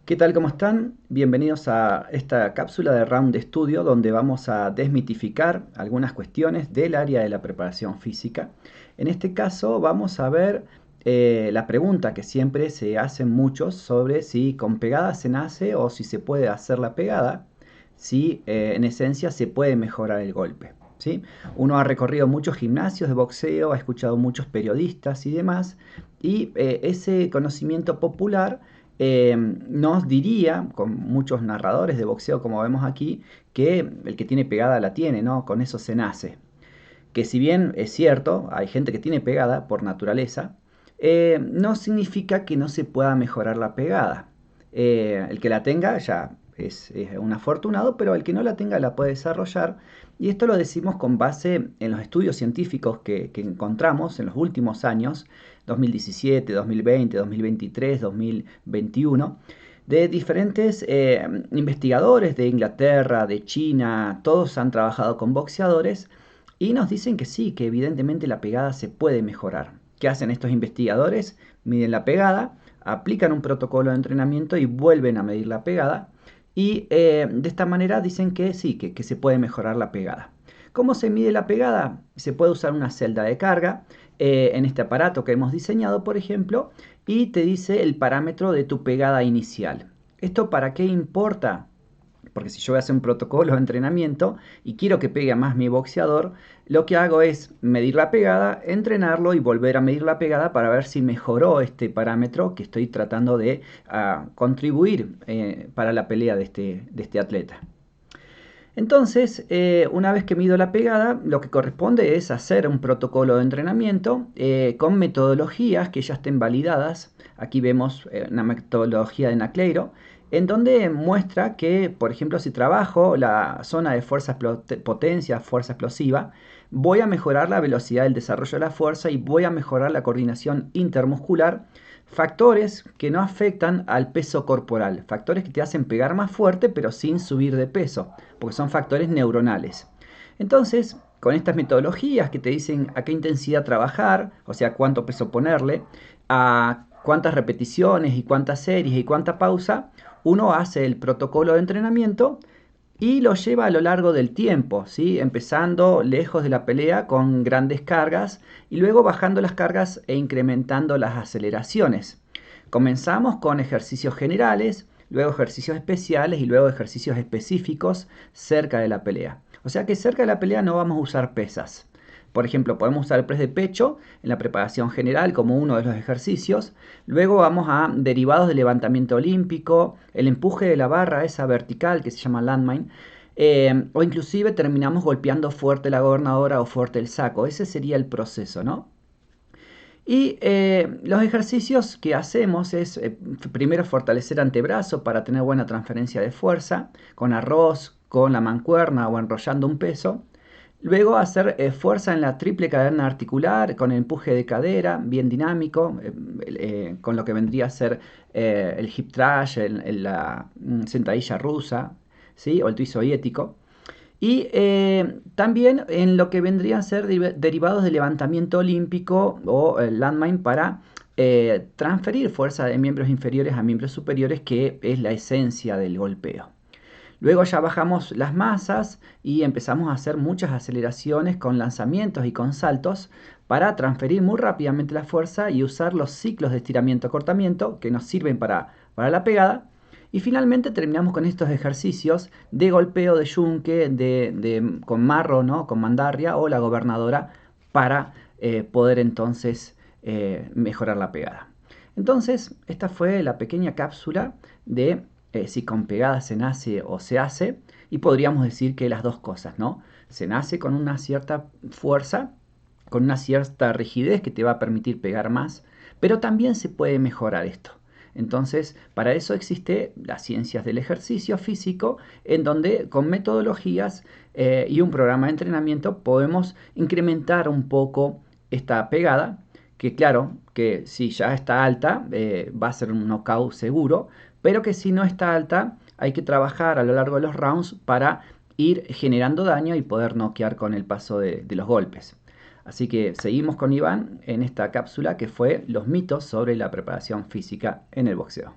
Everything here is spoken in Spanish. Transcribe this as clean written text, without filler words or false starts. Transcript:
¿Qué tal? ¿Cómo están? Bienvenidos a esta cápsula de Round de Estudio donde vamos a desmitificar algunas cuestiones del área de la preparación física. En este caso vamos a ver la pregunta que siempre se hacen muchos sobre si con pegada se nace o si se puede hacer la pegada, si en esencia se puede mejorar el golpe. ¿Sí? Uno ha recorrido muchos gimnasios de boxeo, ha escuchado muchos periodistas y demás, y ese conocimiento popular nos diría, con muchos narradores de boxeo como vemos aquí, que el que tiene pegada la tiene, ¿no? Con eso se nace. Que si bien es cierto, hay gente que tiene pegada por naturaleza, no significa que no se pueda mejorar la pegada. El que la tenga ya es un afortunado, pero el que no la tenga la puede desarrollar. Y esto lo decimos con base en los estudios científicos que encontramos en los últimos años, 2017, 2020, 2023, 2021, de diferentes investigadores de Inglaterra, de China, todos han trabajado con boxeadores y nos dicen que sí, que evidentemente la pegada se puede mejorar. ¿Qué hacen estos investigadores? Miden la pegada, aplican un protocolo de entrenamiento y vuelven a medir la pegada. Y de esta manera dicen que sí, que se puede mejorar la pegada. ¿Cómo se mide la pegada? Se puede usar una celda de carga en este aparato que hemos diseñado, por ejemplo, y te dice el parámetro de tu pegada inicial. ¿Esto para qué importa? Porque si yo voy a hacer un protocolo de entrenamiento y quiero que pegue más mi boxeador, lo que hago es medir la pegada, entrenarlo y volver a medir la pegada para ver si mejoró este parámetro que estoy tratando de contribuir para la pelea de este atleta. Entonces, una vez que mido la pegada, lo que corresponde es hacer un protocolo de entrenamiento con metodologías que ya estén validadas. Aquí vemos una metodología de Nacleiro, en donde muestra que, por ejemplo, si trabajo la zona de fuerza potencia, fuerza explosiva, voy a mejorar la velocidad del desarrollo de la fuerza y voy a mejorar la coordinación intermuscular. Factores que no afectan al peso corporal, factores que te hacen pegar más fuerte pero sin subir de peso, porque son factores neuronales. Entonces, con estas metodologías que te dicen a qué intensidad trabajar, o sea, cuánto peso ponerle, a cuántas repeticiones y cuántas series y cuánta pausa, uno hace el protocolo de entrenamiento y lo lleva a lo largo del tiempo, ¿sí? Empezando lejos de la pelea con grandes cargas y luego bajando las cargas e incrementando las aceleraciones. Comenzamos con ejercicios generales, luego ejercicios especiales y luego ejercicios específicos cerca de la pelea. O sea que cerca de la pelea no vamos a usar pesas. Por ejemplo, podemos usar el press de pecho en la preparación general como uno de los ejercicios. Luego vamos a derivados de levantamiento olímpico, el empuje de la barra esa vertical que se llama landmine. O inclusive terminamos golpeando fuerte la gobernadora o fuerte el saco. Ese sería el proceso, ¿no? Y los ejercicios que hacemos es primero fortalecer antebrazo para tener buena transferencia de fuerza, con arroz, con la mancuerna o enrollando un peso. Luego hacer fuerza en la triple cadena articular con empuje de cadera, bien dinámico, con lo que vendría a ser el hip thrust, la sentadilla rusa, ¿sí? O el twist soviético. Y también en lo que vendrían a ser derivados de levantamiento olímpico o landmine para transferir fuerza de miembros inferiores a miembros superiores, que es la esencia del golpeo. Luego ya bajamos las masas y empezamos a hacer muchas aceleraciones con lanzamientos y con saltos para transferir muy rápidamente la fuerza y usar los ciclos de estiramiento-acortamiento que nos sirven para la pegada. Y finalmente terminamos con estos ejercicios de golpeo, de yunque, con marro, ¿no? Con mandarria o la gobernadora para poder entonces mejorar la pegada. Entonces, esta fue la pequeña cápsula de si con pegada se nace o se hace, y podríamos decir que las dos cosas, ¿no? Se nace con una cierta fuerza, con una cierta rigidez que te va a permitir pegar más, pero también se puede mejorar esto. Entonces, para eso existe las ciencias del ejercicio físico, en donde con metodologías y un programa de entrenamiento podemos incrementar un poco esta pegada, que claro, que si ya está alta, va a ser un knockout seguro, pero que si no está alta, hay que trabajar a lo largo de los rounds para ir generando daño y poder noquear con el paso de los golpes. Así que seguimos con Iván en esta cápsula que fue los mitos sobre la preparación física en el boxeo.